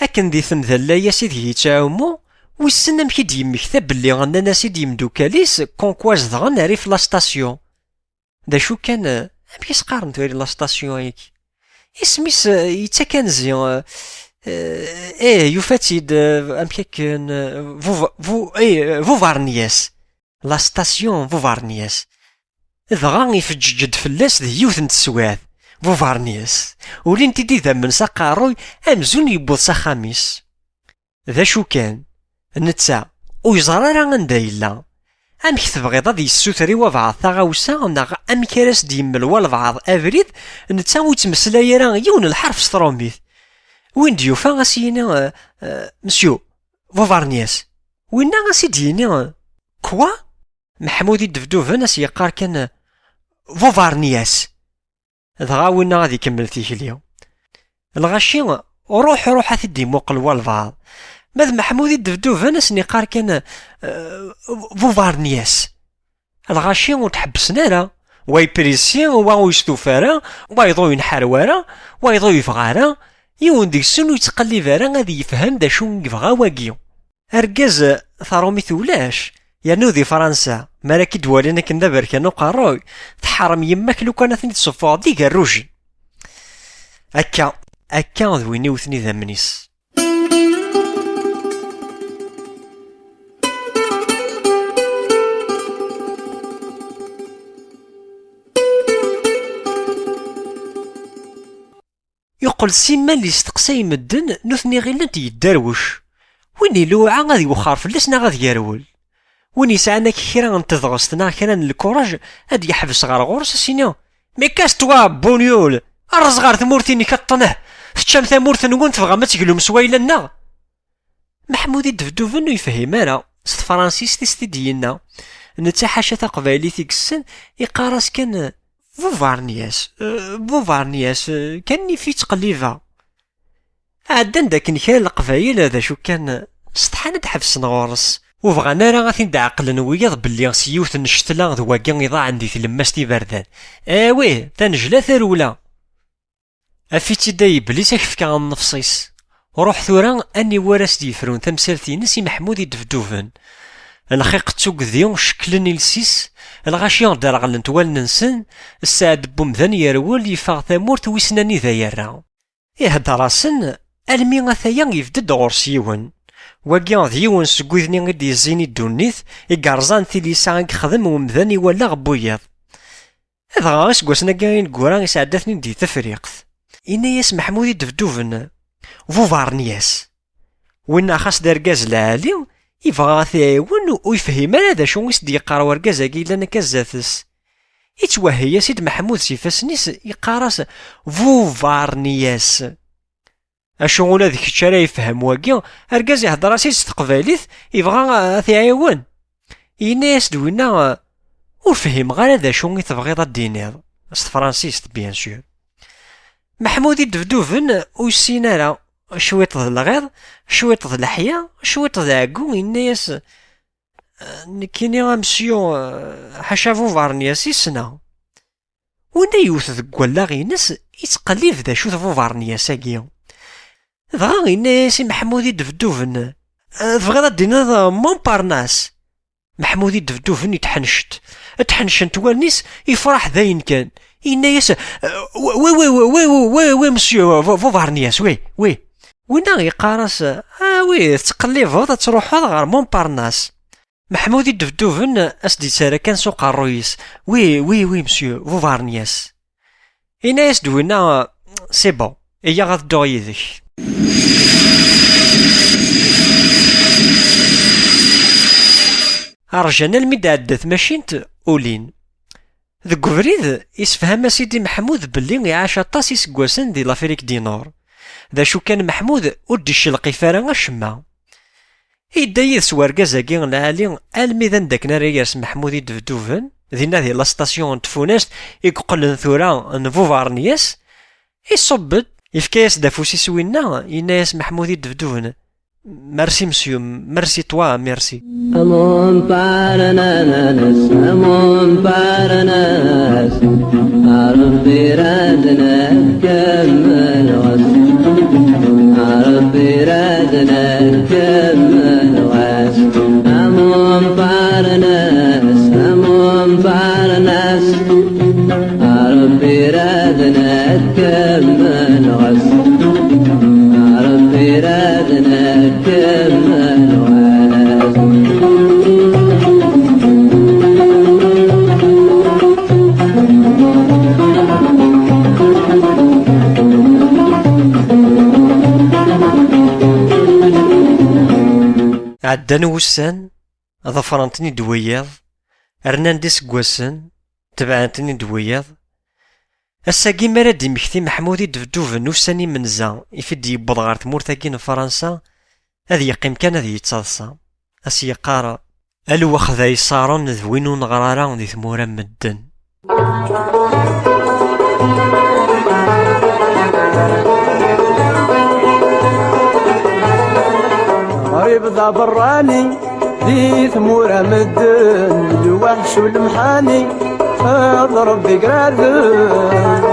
أكن دي تمثال يا سيدي يتعاومو ويسن أمك يمكتب بلي غنانا سيدي يمدوكاليس كونكواز دغن عري في لاستاسيون. دا شو كان أمك يسقارن توالي لاستاسيون هيك اسميس يتا كان زيان يفاتيد أمك كان فوفارنياس لا ستاسيون فوفارنياس دغا يفجد فلاس ذي يوث نتسواد فوفارنياس ولين تيدي ذا من ساقاروي أمزون يبوض ساخاميس. ذا شو كان نتا ويزرى راه غندا يلا أمك تبغيض هاد يسوتري وبعض ثاغاوسا ناغ أمك راس ديمل والبعض أفريد نتا ويتمسلا راه يون الحرف ستروميث وين ديوفا غاسينا مسيو فوفارنياس وين غاسيدينا كوا محمود الدفدوفن اس يقار كان فوفارنياس دغا وين غادي يكمل تيكليو الغاشي روح ثدي موقل والبعض ماذ محمود الدفدوفن اس يقار كان فوفارنياس الغاشي وتحبسنا راه واي بريسيان واو يستوفارا وايضو ينحروارا وايضو يفغارا يون ديك السن ويتقلب راه غادي يفهم دا شو يبغى واكيو اركاز ثارومي ثولاش يعني ذي فرنسا ماراكي دوالينا كندا بركانو قاروي تحرم يماك لو كان ثني تصفو ديك الروجي هكا ذويني وثني ذمنيس. يقول سيما اللي استقسى يمدن نثني غير لنت يداروش وين يلوعا غادي وخار فلسنا غادي يرول وين يسعنا كيرا نتضغستنا كيرا الكوراج هاد يحبس غار غورس سينو مي كاستوا بونيول الرزغار ثمورتيني كطنه فتشام ثمورت نقول تبغى ما تقلو مسوايلا لنا. محمود الدفدوفن يفهم انا ست فرانسيس تيستدينا نتا حاشا تقبايلي تيكسن يقارس كان فوفارنياس كاني في تقليفه عدن داك نكال القبايل هذا شو كان سطحنا تحبس نغورس وبغانا راه غادي ندعقل نويض باللي سيوث نشتلا ذواكي يضاع عندي تلماس تي بردان ويه تنجلا ثرولا افيتي داي بلي سيفكا النفصيس وروح ثورا اني وراس ديفرون تمثالتي نسي محمود الدفدوفن الخيق تسوق شكلني لسيس الغاشيون دار غلن توال ننسن السعد بومذن يرول يفاغ ثمورت ويسناني ذا يرا يهدراسن المي غثايا يفدد غورسيون واكيان ديون سكويذني غدي يزيني دونيث يقارزان تيليسا خدم ومذن يولا غبويض هذا غاس كواسنا كاين كورا يسعدتني دي تفريقت إناياس محمود الدفدوفن فوفارنياس وين خاص داركاز العالي يبغى ثاون ويفهم هذا شو يسدي يقرا وركازاكي لنا كازاثس يتوهي سيد محمود سيفاسنيس يقراس فوفارنياس اشغل هذيك الشارع يفهم واكي اركاز يهضر سيد تقباليث يبغى ثاون يناس دوينا وفهم غير هذا شو تبغيض الدينار است فرانسيس بيان سور. محمود الدفدوفن وسينا شويط ذ الغيض شويط ذ الحياة شويط ذ عقو الناس كيني غامسيو حاشا فوفارنياس يسنا ونا يوث ذك ولاغينس يتقليف ذا شو فوفارنياس اكيا دغا الناس محمود الدفدوفن تبغيض دينا مونبارناس محمود الدفدوفن تحنشت والنيس يفرح ذاين كان الناس وي مسيو فوفارنياس وي وين يقارس وي تقليف تروح غير مونبارناس محمود الدفدوفن اسدي سارا كان سوق الرويس وي مسيو فوفارنياس الناس دوينا سي بون ايا غادو يدك رجعنا الميدا عدات ماشينت اولين ذك فريد يسفهم سيدي محمود باللي يعاش طاس يسكواسن دي لافريك دي نور ذا شو كان محمود وديش القفاره غشما يدا يسوار كازاكي العالي الميدان داك نارياس محمود الدفدوفن ذينا ذي لاستاسيون تفوناست يقول ثورا نفوفارنياس يصبت يفكاس دافوسي سوينا يناس محمود الدفدوفن ميرسي مسيو ميرسي توا ميرسي أمون بارناس أمون بارناس عربي رادنا كمل غس عربي ربي رادنا نكمل غاس أمم بارناس أمم بارناس ربي رادنا نكمل غاس ربي رادنا نكمل غاس عدان وسان ظفرنتني دوياض رناندي سكواسن تبعتني دوياض الساقي مراد يمكتي محمودي دفدوف نوساني منزا يفيد يبض غار تمورتاكين فرنسا هذا يقيم كان هذا يتصاصى اسي يقارا الوخ ذا يصارون ذوينو نغرارا ذي ثمورا مدن غريب ذا براني ذي ثمورة مدن الوحش والمحاني اضرب ذي قرادن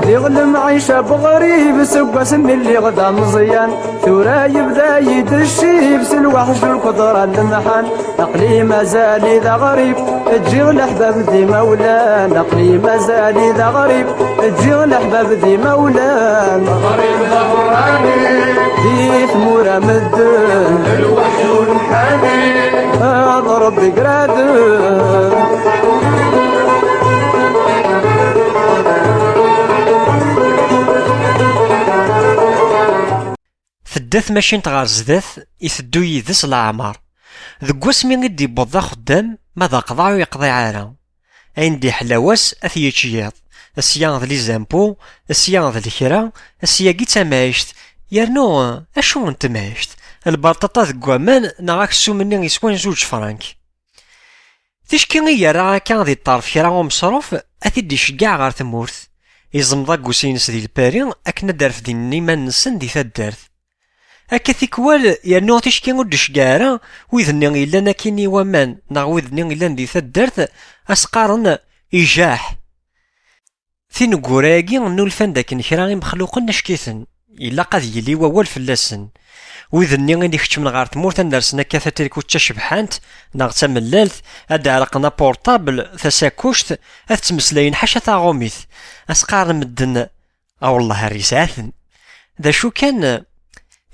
بدي غلم عيشة بغريب سقا سمي اللي غدا مزيان ثورا يبدا يدشي بس الوحش والقدرة المحان عقلي مازالي ذا غريب تجي الاحباب ذي مولان عقلي مازالي ذا غريب تجي الاحباب ذي مولان غريب ذا براني ذي ثمورة مدن الوحش والمحاني اضرب بقرادن تدث ماشين تغار زداث يثدو يذس العمر ذك واسمي غدي يبوض خدام ماذا قضاع ويقضي عارا عندي حلاواس اثيتشياض السيان ذا لي زامبو السيان ذا الكرا السياقي تمايشت يرنو اشو انت مايشت البطاطا ذك وامان نغاك السومني يسوان 2 فرانك تشكي يرا كان ذي الطرف كرا ومصروف اثيدي شقاع غار ثمورث يزمضا قوسينس ذي البارين اكنا دارف ذي النيمان نسن ذي ثدارث هكا ثيكوال يرنو تشكي ودش كارا ويذني إلا ناكيني ومان نا ويذني إلا ندي ثدارث أسقارن إيجاح ثين قراقي نو الفن داك نكراغي مخلوقن نشكيثن إلا قد يلي ووال فلاسن ويذني غي نكتش من غار تمورت ندرسنا كاثا تلك وتشبحانت ناغ تملالث أد عرقنا بورطابل ثساكوشت أثتمسلاين حاشا تاغوميث أسقارن مدن أو الله الرساثن ذا شو كان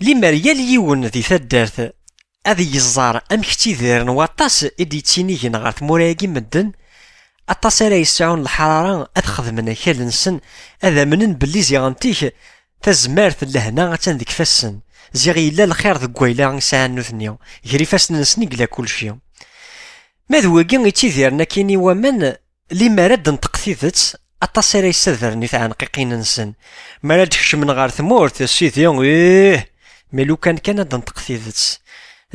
لي مريال يون ذي ثدارث أذي يزار أمكتي ذيرن واطاس إدي تينيهن غار تمورايقي مدن أطاس راه يسعون الحرارة أدخذ من أكال نسن أذا منن بلي زيغانتيه تزمارت لهنا غتان ذيك فاسن زيغي لا الخير ذك ويلا غنسان نوثنيو يغري فاسن نسني قلا كلشي ما ذوقي يتيذيرنا كيني ومن لي مراد نتقثيذت أطاس راه يستذرني تعنقيقين نسن مراد من غار ثمورت السيثيون ملو كان هاد نتقثيذت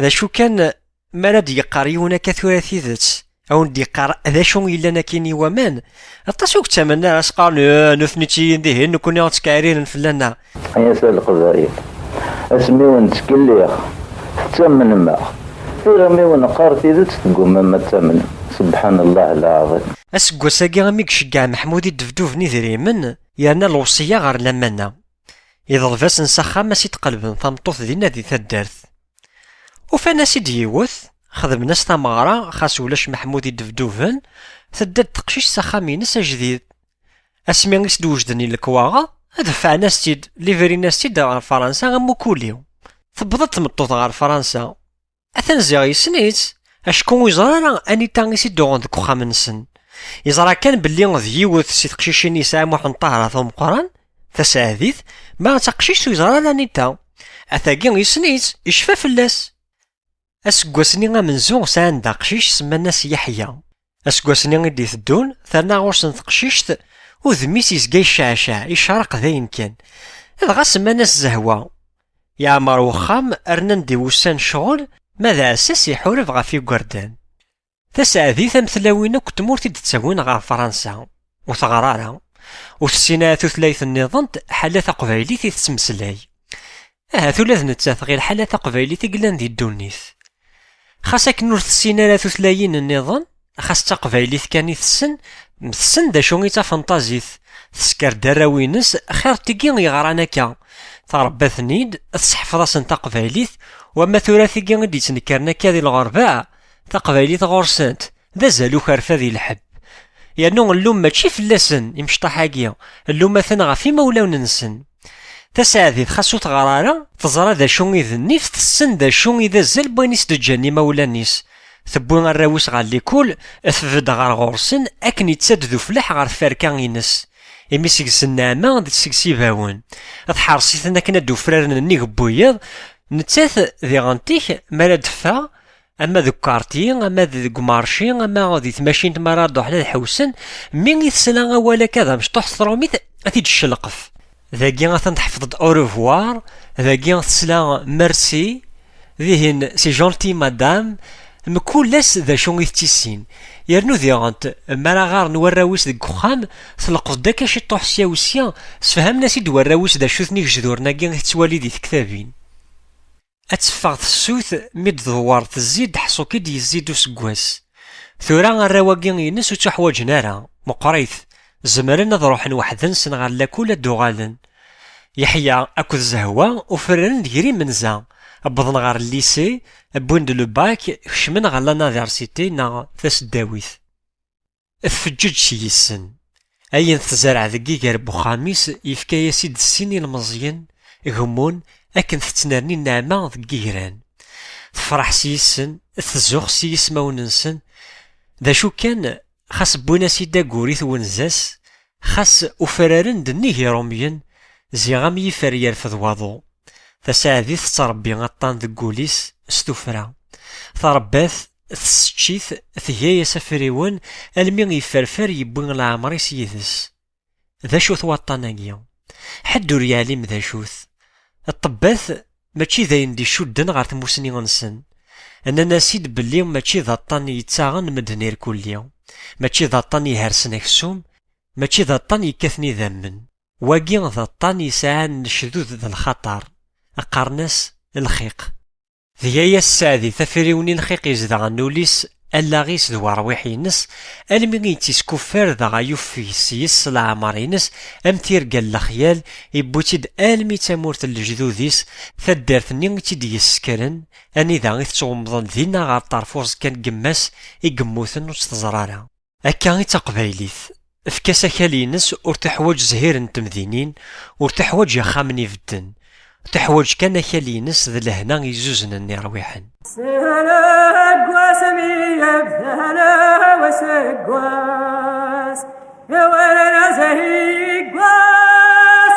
ذا شو كان مراد يقاريونا كثورة ثيذت أو ندي قار ذا شو إلا ناكيني ومان التصوك تمنى أسقال نثنتي ذهن نكون يغتكارين فلنا يسأل القبائل اسمي ونتكليخ تمن ما في رمي ونقار ثيذت تقوم ما تمن سبحان الله العظيم أسقو ساقي غميك شقع محمودي الدفدوف نذريمن يانا الوصية غار لمنا إذا فاس نسخا ما سيتقلبن ثمطوث دينا ذي ثدارث وفانا سيدي يوث خذ ناس تمارا خاص ولاش محمودي الدفدوفن ثداد تقشيش سخا مينس جديد اسمي غيس دوجدني الكواغا دفع ناس تيد ليفري ناس تيد غار فرنسا غمو كوليو ثبضت تمطوط غار فرنسا اثن زيغي سنيت اشكون ويزرا اني تانغي سيدو غندك وخا منسن يزرا كان بلي ذيوث سي تقشيشين يسا محن طهرا ثم قران تساذيث ما تقشيش ويزرا لانيتا اثاقي غيسنيت يشفى فلاس اسكواسني منزوغ سان دا قشيش سما الناس يحيى اسكواسني غيدي ثدون ثرنا غورسن تقشيشت وذميس يسقاي الشعشع يشرق ذاين كان دغا سما ناس زهوة يعمر وخام ارنا ندي وسان شغل ماذا اساس يحورف غافي قردان تساذي ثمثلاوين كتمورتي تتساوين غا فرنسا وثغرارا وفسينا ثلاث النظام حالات قبايلي تتسمسلاي ثلاث نتاث غير حالات قبايلي تقلان ذي الدونيث خاص أكن ور تسين لا ثلاثين النظام خاص تقبايليت كان تسن دا شو غيتا فانتازيت تسكر دراوينس خير تيكي يغرانا كا تربى ثنيد تسحف راسن تقبايليت وما ثلاثي كي غادي تنكرنا كادي الغرباء تقبايليت غورسنت ذا زالو خرفا ذي الحب يعني اللوم ماشي فلاسن يمشطا حاجيا اللوم مثلا غا في مولاو ننسن تساعدي خاصو تغرارا تزرى ذا شو يذني في السن ذا شو إذا زال بوينيس تجاني مولانيس ثبون الراوس غا ليكول اثفد غار غورسن اكن يتسددو فلاح غار فاركان ينس إمي سيكس النعمة دي سيكسي باون تحرصيثنا كنا دو فرارنا نيغ بويض نتاث ذي غانتيخ مالا دفا اما ذو كارتي اما ذو مارشي اما ذي تماشين تمارا دوح لا حوسن مين يتسلا ولا كذا مش طوح ثروميث اثيد الشلقف ذاكي غاثن تحفظ اوروفوار ذاكي غتسلا ميرسي ذيهن سي جونتي مادام مكولاس ذا شو يتيسين يرنو ذي غانت مالا غار نوراويس ذي قخام تلقض داكا شي طوح سياوسيا سفهمنا سيد وراويس ذا شوثني جذورنا كي تسوالي ذي كتابين أتفاغ السوث ميد ضوار تزيد حصو كي يزيدو سكواس ثورا الرواقي ينس وتحواج نارا مقريث زمرنا ضروحن وحدن سنغال لاكولا دوغالن يحيى أكو الزهوة وفرن ديري منزا أبضن غار الليسي بوند لو باك خشمن غالا نافيرسيتي نا ثاس الداويث افجج شي يسن أين تزارع ذكي قرب خاميس يفكا يسيد السيني المزيان غمون أكن تتنرني النعمة ذكي هران تفرح سيسن تزوغ سيس ماوننسن ذا شو كان خاص بونا سيدا قوريث ونزاس خاص أفرارن دنيه روميين زي غام يفر يرفض واضو تساعدي تربي غطان ذكوليس استفرا ترباث تسجيث ثهايا سفريون المين يفرفر يبوين العمري سيدس ذا شوث وطاناقيا حدو ريالي مذا شوث الطباث ماشي ذاين دي شودن غار تموسني غنسن اننا سيد بلي ماشي ذا طان يتاغن مدنير كل يوم ماشي ذا طان يهرسن اكسوم ماشي ذا طان يكثني ذمن واقي ذا طان يساعن الشذوذ ذا الخطر أقارناس الخيق ذيايا السعدي ثفريوني الخيق يزدغ نوليس ألا غيس ذو رواحينس المي تيسكوفر ذا غيوفي سيس العمرينس أمتير قال الخيال يبوتيد ألمي تامورت الجذوذيس ثدارثني تيد يسكرن أني ذا غيث تغمضن ذينا غار طرفوز كان قماس يقموثن وستزرارا أكا غي تقبايليث فكاسا خالينس ورتحواج زهير نتمذينين ورتحواج يخامني فدن تحواج كان خالينس ذا لهنا يزوزن النيرويحن سلق وسمي بثلا وسقواس يا ولنا زهيقواس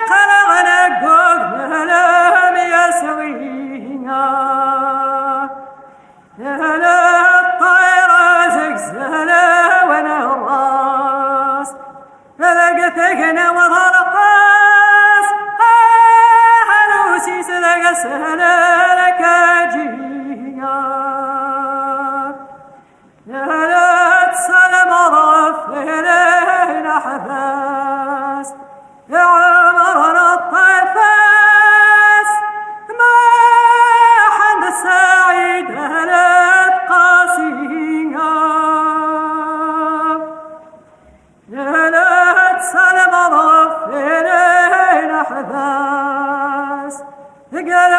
قلغنا قوق مهلا ميسوينا يهلا الطيرة زقزلا ونهراس فلقتكنا وغرقاس حلوسي سلق سهلا لك جيا يهلا تسلم رفلين حفاس يا عمرنا الطيفاس ما حد سعيد هلا قاسيا يهلا تسلم رفلين حفاس قال